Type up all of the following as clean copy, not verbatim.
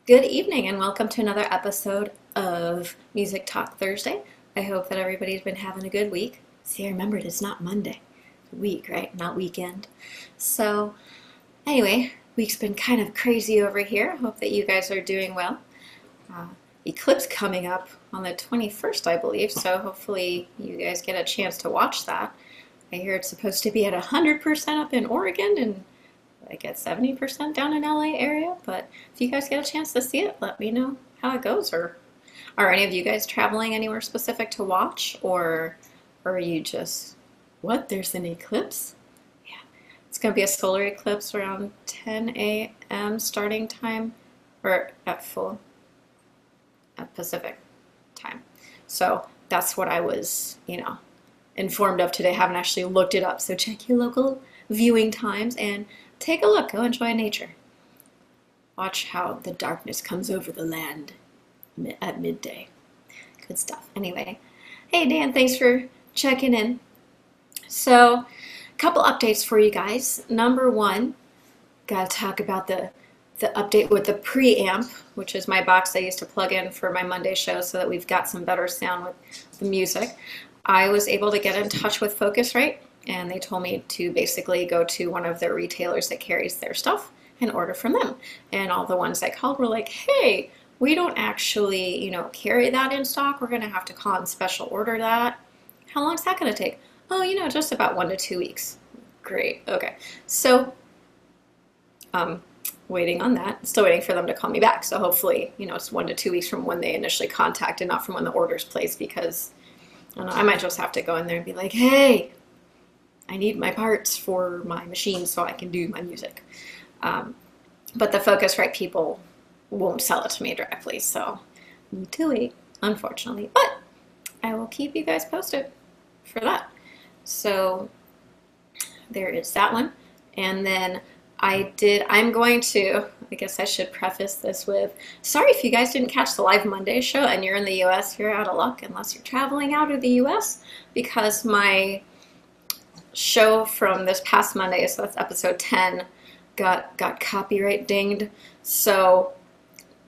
Good evening and welcome to another episode of Music Talk Thursday. I hope that everybody's been having a good week. See, I remembered it's not Monday. It's week, right? Not weekend. So, anyway, week's been kind of crazy over here. Hope that you guys are doing well. Uh, Eclipse coming up on the 21st, I believe, so hopefully you guys get a chance to watch that. I hear it's supposed to be at 100% up in Oregon and like at 70% down in LA area, but if you guys get a chance to see it, let me know how it goes. Or are any of you guys traveling anywhere specific to watch, or are you just, what, there's an eclipse? Yeah, it's going to be a solar eclipse around 10 a.m. starting time, or at Pacific time. So that's what I was, informed of today. I haven't actually looked it up, so check your local viewing times and take a look. Go enjoy nature. Watch how the darkness comes over the land at midday. Good stuff. Anyway, hey Dan, thanks for checking in. So, a couple updates for you guys. Number one, gotta talk about the update with the preamp, which is my box I used to plug in for my Monday show so that we've got some better sound with the music. I was able to get in touch with Focusrite, and they told me to basically go to one of their retailers that carries their stuff and order from them. And all the ones I called were like, hey, we don't actually, carry that in stock. We're going to have to call and special order that. How long is that going to take? Oh, just about 1 to 2 weeks. Great. Okay. So, waiting on that. Still waiting for them to call me back. So hopefully, it's 1 to 2 weeks from when they initially contacted, not from when the order's placed, because I don't know, I might just have to go in there and be like, hey, I need my parts for my machine so I can do my music. But the Focusrite people won't sell it to me directly, so need to wait, unfortunately. But I will keep you guys posted for that. So there is that one. And then I'm going to, I guess I should preface this with, sorry if you guys didn't catch the live Monday show and you're in the US, you're out of luck unless you're traveling out of the US, because my show from this past Monday, so that's episode 10, got copyright dinged. So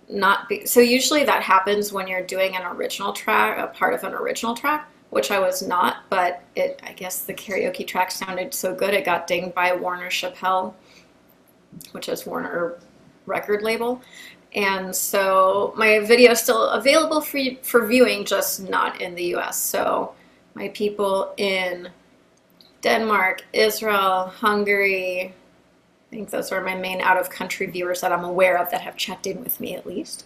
usually that happens when you're doing an original track, a part of an original track, which I was not, but I guess the karaoke track sounded so good it got dinged by Warner Chappell, which is Warner record label. And so my video is still available for viewing, just not in the US. So my people in Denmark, Israel, Hungary, I think those are my main out-of-country viewers that I'm aware of that have checked in with me at least.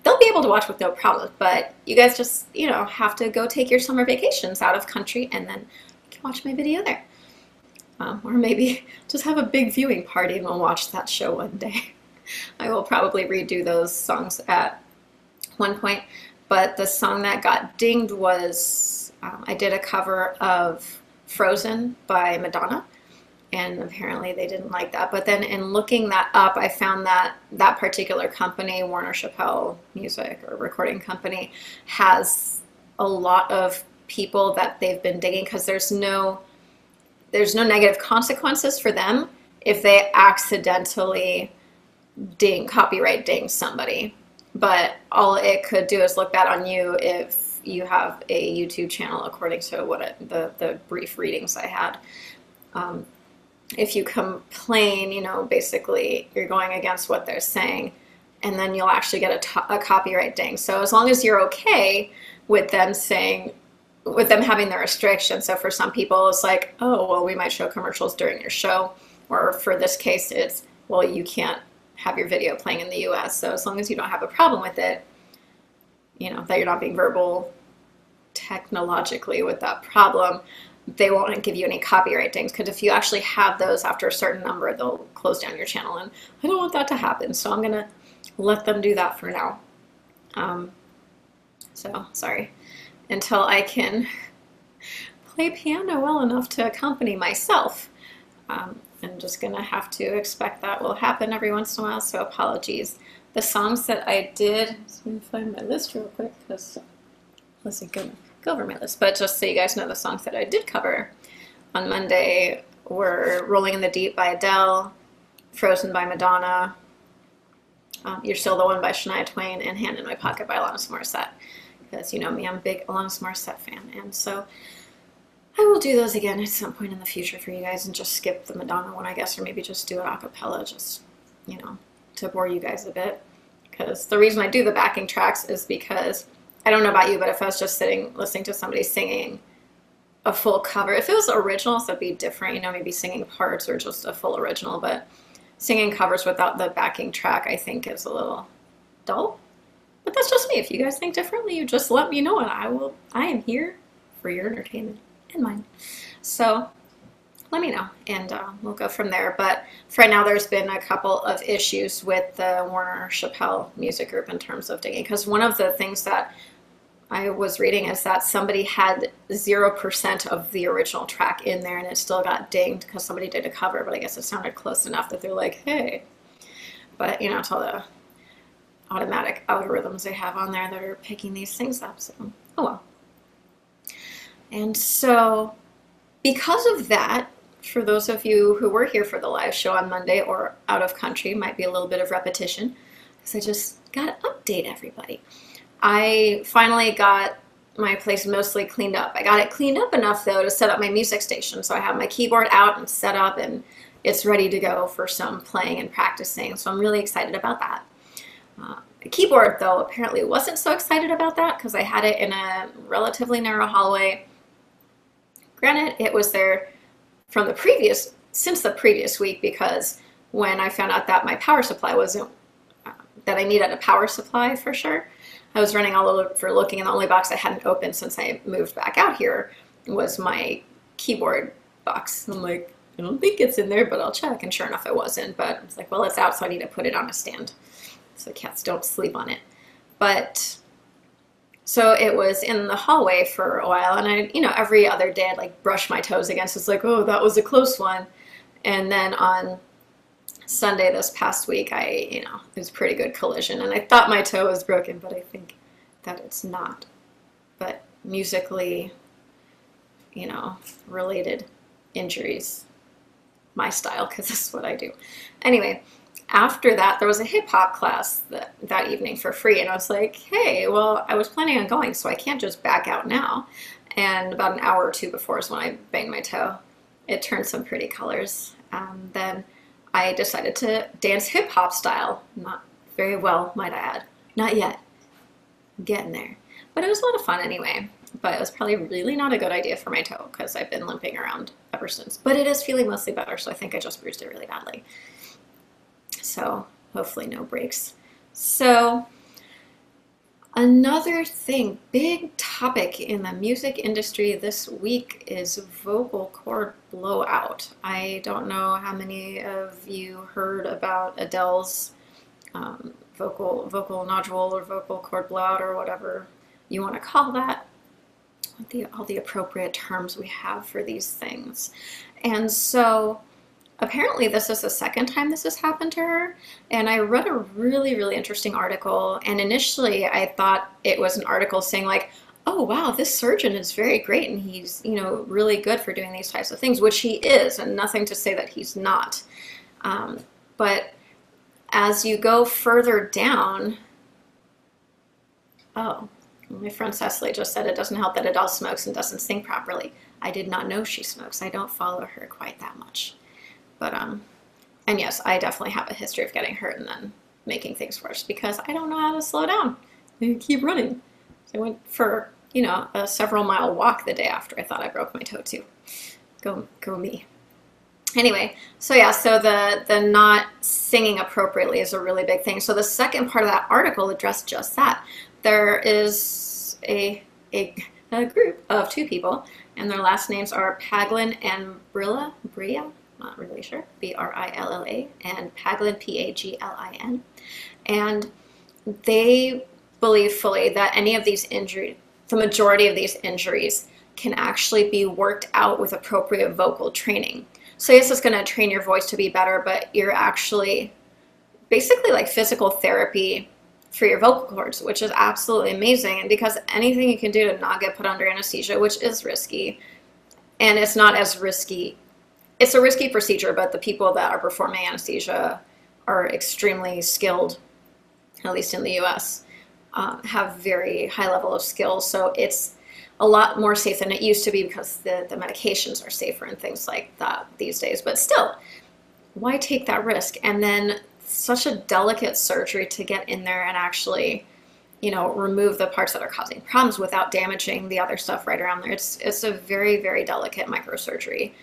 They'll be able to watch with no problem, but you guys just, have to go take your summer vacations out of country and then you can watch my video there. Or maybe just have a big viewing party and we'll watch that show one day. I will probably redo those songs at one point, but the song that got dinged was, I did a cover of Frozen by Madonna, and apparently they didn't like that. But then in looking that up, I found that that particular company, Warner Chappell Music or Recording Company, has a lot of people that they've been digging, because there's no negative consequences for them if they accidentally copyright ding somebody. But all it could do is look bad on you if you have a YouTube channel, according to the brief readings I had. If you complain, basically you're going against what they're saying, and then you'll actually get a copyright ding. So as long as you're okay with them having the restrictions. So for some people, it's like, oh, well, we might show commercials during your show. Or for this case, it's, well, you can't have your video playing in the US. So as long as you don't have a problem with it, that you're not being verbal technologically with that problem, they won't give you any copyright dings. Because if you actually have those after a certain number, they'll close down your channel. And I don't want that to happen. So I'm going to let them do that for now. So, sorry. Until I can play piano well enough to accompany myself. I'm just going to have to expect that will happen every once in a while, so apologies. The songs that I did, let me find my list real quick, because I wasn't going to go over my list, but just so you guys know, the songs that I did cover on Monday were Rolling in the Deep by Adele, Frozen by Madonna, You're Still the One by Shania Twain, and Hand in My Pocket by Alanis Morissette. Because you know me, I'm a big Alanis Morissette fan, and so I will do those again at some point in the future for you guys, and just skip the Madonna one, I guess, or maybe just do it a cappella, just, you know, to bore you guys a bit. Because the reason I do the backing tracks is because, I don't know about you, but if I was just sitting listening to somebody singing a full cover, if it was original, so it'd be different, you know, maybe singing parts or just a full original, but singing covers without the backing track, I think, is a little dull. But that's just me. If you guys think differently, you just let me know, and I am here for your entertainment and mine. So let me know, and we'll go from there. But for right now, there's been a couple of issues with the Warner Chappell music group in terms of dinging, because one of the things that I was reading is that somebody had 0% of the original track in there, and it still got dinged because somebody did a cover, but I guess it sounded close enough that they're like, hey. But, you know, it's all the automatic algorithms they have on there that are picking these things up, so oh well. And so because of that, for those of you who were here for the live show on Monday or out of country, might be a little bit of repetition, because I just got to update everybody. I finally got my place mostly cleaned up. I got it cleaned up enough, though, to set up my music station. So I have my keyboard out and set up, and it's ready to go for some playing and practicing. So I'm really excited about that. The keyboard, though, apparently wasn't so excited about that because I had it in a relatively narrow hallway. Granted, it was there from since the previous week, because when I found out that my power supply wasn't, that I needed a power supply for sure, I was running all over looking, and the only box I hadn't opened since I moved back out here was my keyboard box. I'm like, I don't think it's in there, but I'll check. And sure enough, it wasn't. But I was like, well, it's out, so I need to put it on a stand so cats don't sleep on it. But so it was in the hallway for a while, and I, you know, every other day I'd like brush my toes against it. It's like, oh, that was a close one. And then on Sunday this past week, it was a pretty good collision, and I thought my toe was broken, but I think that it's not. But musically, you know, related injuries, my style, because that's what I do. Anyway, after that, there was a hip-hop class that evening for free, and I was like, hey, well, I was planning on going, so I can't just back out now. And about an hour or two before is when I banged my toe. It turned some pretty colors. Then I decided to dance hip-hop style. Not very well, might I add. Not yet. I'm getting there. But it was a lot of fun anyway. But it was probably really not a good idea for my toe, because I've been limping around ever since. But it is feeling mostly better, so I think I just bruised it really badly. So hopefully no breaks. So another thing, big topic in the music industry this week is vocal cord blowout. I don't know how many of you heard about Adele's vocal nodule or vocal cord blowout, or whatever you want to call that. All the appropriate terms we have for these things. And so apparently this is the second time this has happened to her, and I read a really, really interesting article, and initially I thought it was an article saying like, oh wow, this surgeon is very great, and he's, you know, really good for doing these types of things, which he is, and nothing to say that he's not. But as you go further down, oh, my friend Cecily just said it doesn't help that Adele smokes and doesn't sing properly. I did not know she smokes. I don't follow her quite that much. But, and yes, I definitely have a history of getting hurt and then making things worse because I don't know how to slow down. I keep running. So I went for, you know, a several-mile walk the day after I thought I broke my toe too. Go me. Anyway, so yeah, so the not singing appropriately is a really big thing. So the second part of that article addressed just that. There is a group of two people, and their last names are Paglin and Bria, not really sure, B-R-I-L-L-A, and Paglin, P-A-G-L-I-N. And they believe fully that any of these injuries, the majority of these injuries, can actually be worked out with appropriate vocal training. So yes, it's going to train your voice to be better, but you're actually basically like physical therapy for your vocal cords, which is absolutely amazing. And because anything you can do to not get put under anesthesia, which is risky, and it's not as risky, it's a risky procedure, but the people that are performing anesthesia are extremely skilled at least in the US, have very high level of skill. So it's a lot more safe than it used to be because the medications are safer and things like that these days. But still, why take that risk? And then such a delicate surgery to get in there and actually, you know, remove the parts that are causing problems without damaging the other stuff right around there. It's a very, very delicate microsurgery.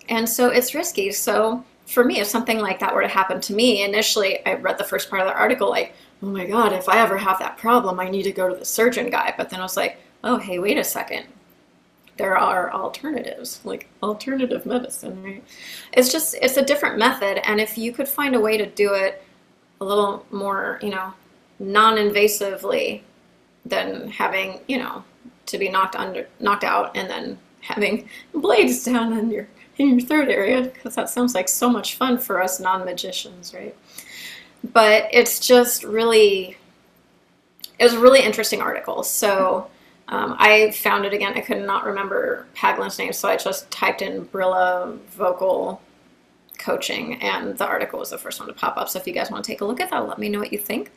And so it's risky. So for me, if something like that were to happen to me, initially I read the first part of the article like, oh my God, if I ever have that problem, I need to go to the surgeon guy. But then I was like, oh, hey, wait a second. There are alternatives, like alternative medicine, right? It's a different method. And if you could find a way to do it a little more, you know, non-invasively than having, you know, to be knocked out and then having blades down in your throat area, because that sounds like so much fun for us non-magicians, right? But it's just really, it was a really interesting article. So I found it again. I could not remember Paglin's name, so I just typed in Brilla vocal coaching, and the article was the first one to pop up. So if you guys want to take a look at that, let me know what you think.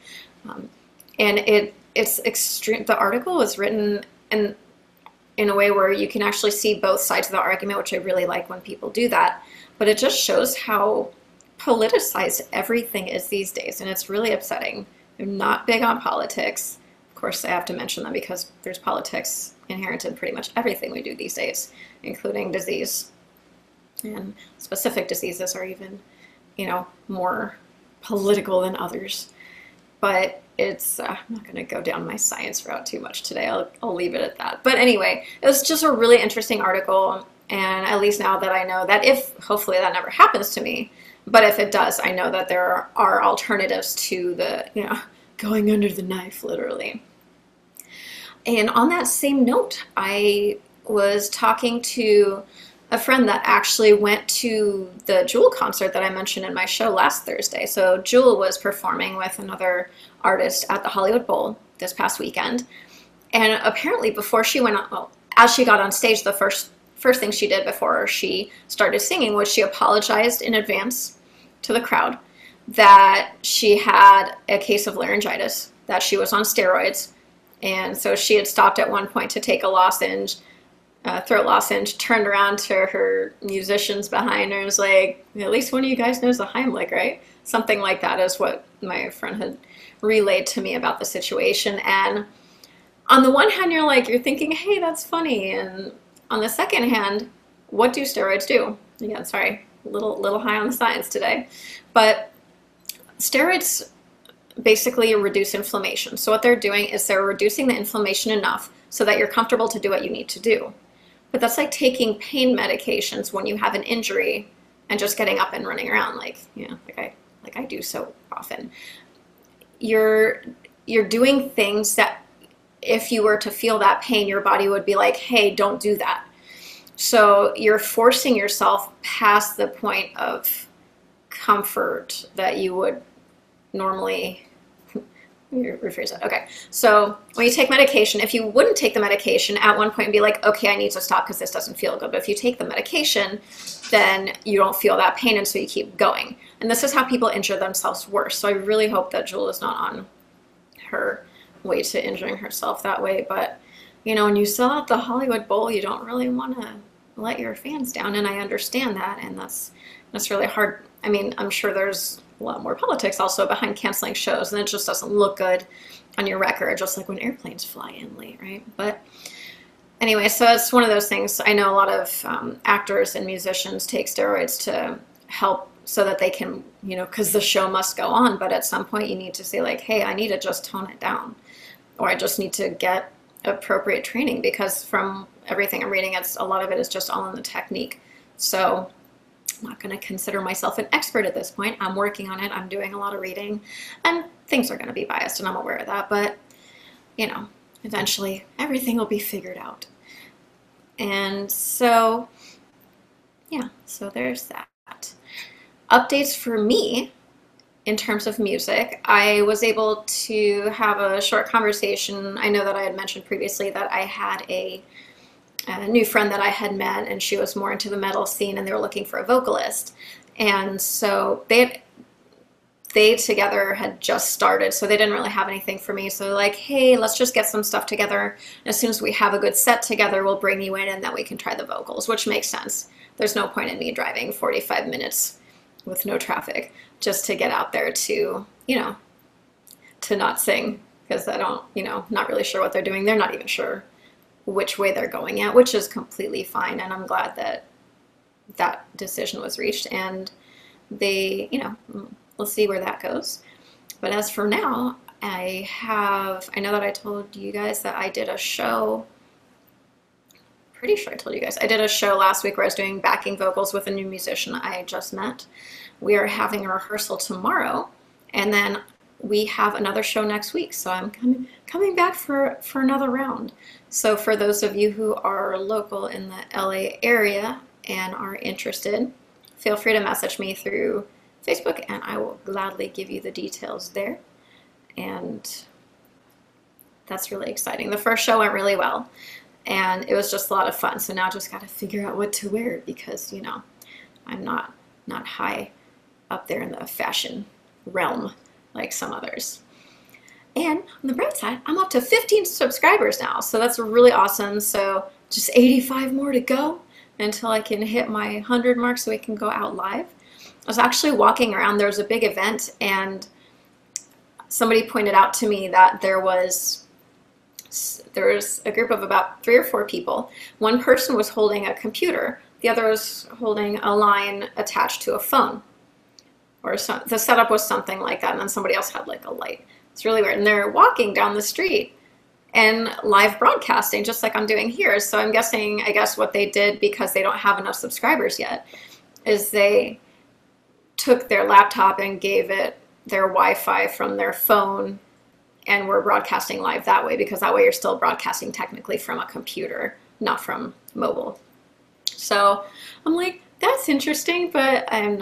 And it's extreme. The article was written in a way where you can actually see both sides of the argument, which I really like when people do that. But it just shows how politicized everything is these days, and it's really upsetting. They're not big on politics. Of course, I have to mention them because there's politics inherent in pretty much everything we do these days, including disease. And specific diseases are even, you know, more political than others. But it's, I'm not going to go down my science route too much today. I'll leave it at that. But anyway, it was just a really interesting article. And at least now that I know that if, hopefully that never happens to me, but if it does, I know that there are alternatives to the, you know, going under the knife, literally. And on that same note, I was talking to a friend that actually went to the Jewel concert that I mentioned in my show last Thursday. So Jewel was performing with another artist at the Hollywood Bowl this past weekend. And apparently before she went on, well, as she got on stage, the first thing she did before she started singing was she apologized in advance to the crowd that she had a case of laryngitis, that she was on steroids. And so she had stopped at one point to take a lozenge, throat lozenge, turned around to her musicians behind her and was like, at least one of you guys knows the Heimlich, right? Something like that is what my friend had relayed to me about the situation. And on the one hand, you're thinking, hey, that's funny. And on the second hand, what do steroids do? Again, sorry, a little high on the science today. But steroids basically reduce inflammation. So what they're doing is they're reducing the inflammation enough so that you're comfortable to do what you need to do. But that's like taking pain medications when you have an injury and just getting up and running around like I do so often. You're doing things that if you were to feel that pain, your body would be like, hey, don't do that. So you're forcing yourself past the point of comfort that you would normally rephrase that. Okay, so when you take medication, if you wouldn't take the medication at one point and be like, okay, I need to stop because this doesn't feel good, but if you take the medication, then you don't feel that pain, and so you keep going. And this is how people injure themselves worse. So I really hope that Jewel is not on her way to injuring herself that way. But, you know, when you sell out the Hollywood Bowl, you don't really want to let your fans down, and I understand that, and that's really hard. I mean, I'm sure there's a lot more politics also behind canceling shows, and it just doesn't look good on your record, just like when airplanes fly in late, right? But anyway, so it's one of those things. I know a lot of actors and musicians take steroids to help so that they can, you know, because the show must go on, but at some point you need to say like, hey, I need to just tone it down, or I just need to get appropriate training, because from everything I'm reading, a lot of it is just all in the technique. So I'm not going to consider myself an expert at this point. I'm working on it. I'm doing a lot of reading, and things are going to be biased, and I'm aware of that. But, you know, eventually everything will be figured out. And so, yeah, so there's that. Updates for me in terms of music. I was able to have a short conversation. I know that I had mentioned previously that I had a new friend that I had met, and she was more into the metal scene, and they were looking for a vocalist. And so they together had just started, so they didn't really have anything for me. So they're like, hey, let's just get some stuff together. And as soon as we have a good set together, we'll bring you in and then we can try the vocals, which makes sense. There's no point in me driving 45 minutes with no traffic just to get out there to, to not sing, because I don't, not really sure what they're doing. They're not even sure which way they're going at, which is completely fine. And I'm glad that that decision was reached, and they, we'll see where that goes. But as for now, I know that I told you guys that I did a show, pretty sure I told you guys, I did a show last week where I was doing backing vocals with a new musician I just met. We are having a rehearsal tomorrow, and then we have another show next week. So I'm coming back for another round. So for those of you who are local in the LA area and are interested, feel free to message me through Facebook and I will gladly give you the details there. And that's really exciting. The first show went really well and it was just a lot of fun. So now I just got to figure out what to wear because, I'm not high up there in the fashion realm like some others. And on the bright side, I'm up to 15 subscribers now. So that's really awesome. So just 85 more to go until I can hit my 100 mark so we can go out live. I was actually walking around, there was a big event and somebody pointed out to me that there was a group of about 3 or 4 people. One person was holding a computer, the other was holding a line attached to a phone. Or the setup was something like that, and then somebody else had like a light. It's really weird. And they're walking down the street and live broadcasting just like I'm doing here. So I'm guessing, I guess what they did, because they don't have enough subscribers yet, is they took their laptop and gave it their Wi-Fi from their phone and were broadcasting live that way, because that way you're still broadcasting technically from a computer, not from mobile. So I'm like, that's interesting, but I'm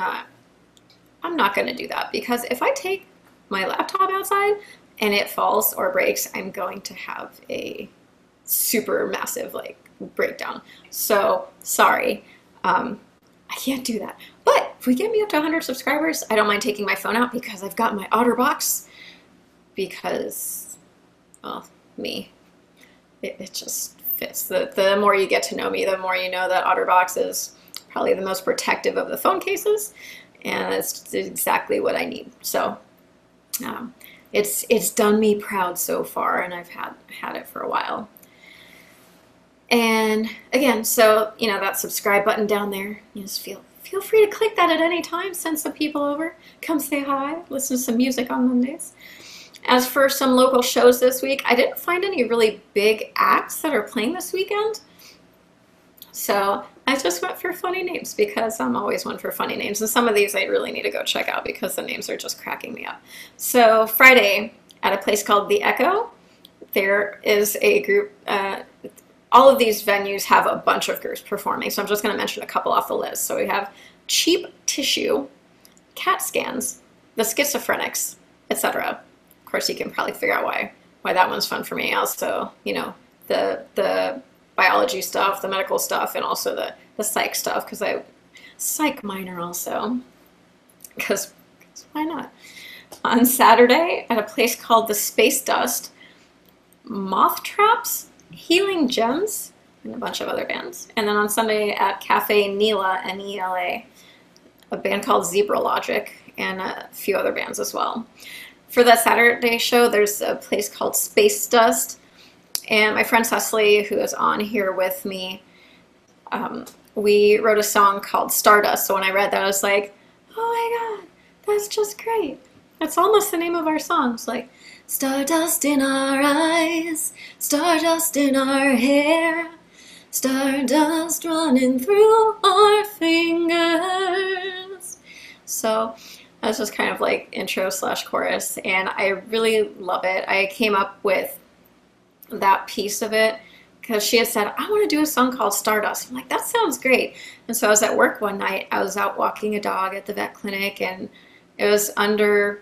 not going to do that, because if I take my laptop outside and it falls or breaks, I'm going to have a super massive breakdown. So sorry, I can't do that. But if we get me up to 100 subscribers, I don't mind taking my phone out because I've got my OtterBox, because, well, it just fits. The more you get to know me, the more you know that OtterBox is probably the most protective of the phone cases. And it's exactly what I need. So it's done me proud so far, and I've had it for a while. And again, so that subscribe button down there, you just feel free to click that at any time. Send some people over, come say hi, listen to some music on Mondays. As for some local shows this week, I didn't find any really big acts that are playing this weekend. So I just went for funny names, because I'm always one for funny names. And some of these I really need to go check out because the names are just cracking me up. So Friday at a place called The Echo, there is a group. All of these venues have a bunch of groups performing. So I'm just going to mention a couple off the list. So we have Cheap Tissue, CAT Scans, The Schizophrenics, etc. Of course, you can probably figure out why that one's fun for me. Also, the biology stuff, the medical stuff, and also the psych stuff, because I psych minor also, because why not? On Saturday at a place called the Space Dust, Moth Traps, Healing Gems, and a bunch of other bands. And then on Sunday at Cafe Nela, N-E-L-A, a band called Zebra Logic, and a few other bands as well. For that Saturday show, there's a place called Space Dust. And my friend Cecily, who is on here with me, we wrote a song called Stardust. So when I read that, I was like, oh my God, that's just great. That's almost the name of our song. It's like, stardust in our eyes, stardust in our hair, stardust running through our fingers. So that's just kind of like intro / chorus. And I really love it. I came up with that piece of it because she had said, I want to do a song called Stardust. I'm like, that sounds great. And so I was at work one night, I was out walking a dog at the vet clinic, and it was under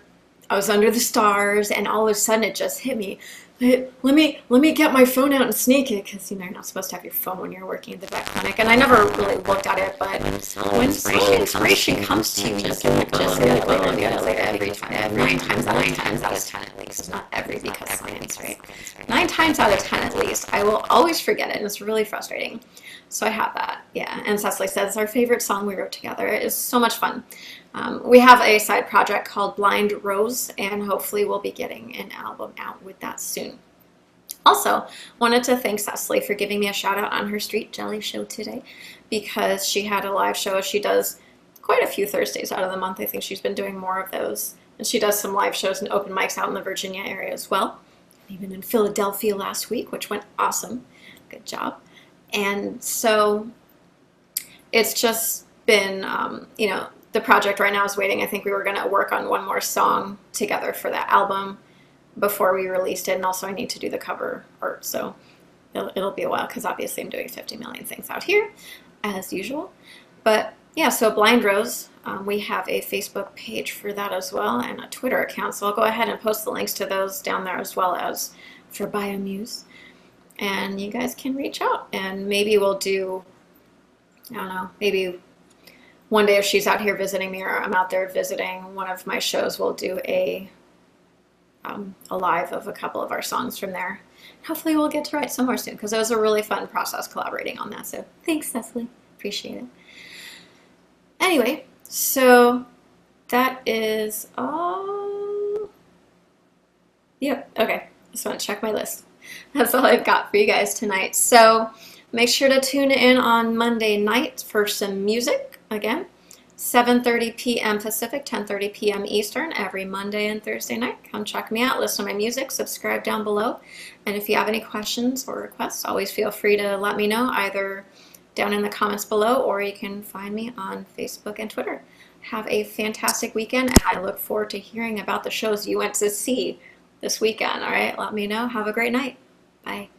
I was under the stars, and all of a sudden it just hit me. Let me get my phone out and sneak it, because you know you're not supposed to have your phone when you're working at the vet clinic. And I never really looked at it, but when inspiration comes to you, just get it every time. 9 times out of 10 at least. Not every, because science, right? 9 times out of 10 at least, I will always forget it, and it's really frustrating. So I have that, yeah. And Cecily says it's our favorite song we wrote together. It is so much fun. We have a side project called Blind Rose, and hopefully we'll be getting an album out with that soon. Also, wanted to thank Cecily for giving me a shout out on her Street Jelly show today, because she had a live show. She does quite a few Thursdays out of the month. I think she's been doing more of those. And she does some live shows and open mics out in the Virginia area as well. Even in Philadelphia last week, which went awesome. Good job. And so it's just been, you know, the project right now is waiting. I think we were going to work on one more song together for that album before we released it. And also I need to do the cover art. So it'll be a while, because obviously I'm doing 50 million things out here as usual. But yeah, so Blind Rose, we have a Facebook page for that as well, and a Twitter account. So I'll go ahead and post the links to those down there, as well as for BioMuse. And you guys can reach out, and maybe we'll do, I don't know, maybe one day if she's out here visiting me, or I'm out there visiting one of my shows, we'll do a live of a couple of our songs from there. Hopefully we'll get to write some more soon, because it was a really fun process collaborating on that. So thanks, Cecily. Appreciate it. Anyway, so that is all. Yep, okay. Just want to check my list. That's all I've got for you guys tonight. So make sure to tune in on Monday night for some music. Again, 7:30 p.m. Pacific, 10:30 p.m. Eastern, every Monday and Thursday night. Come check me out, listen to my music, subscribe down below. And if you have any questions or requests, always feel free to let me know, either down in the comments below, or you can find me on Facebook and Twitter. Have a fantastic weekend, and I look forward to hearing about the shows you went to see this weekend. All right, let me know. Have a great night. Bye.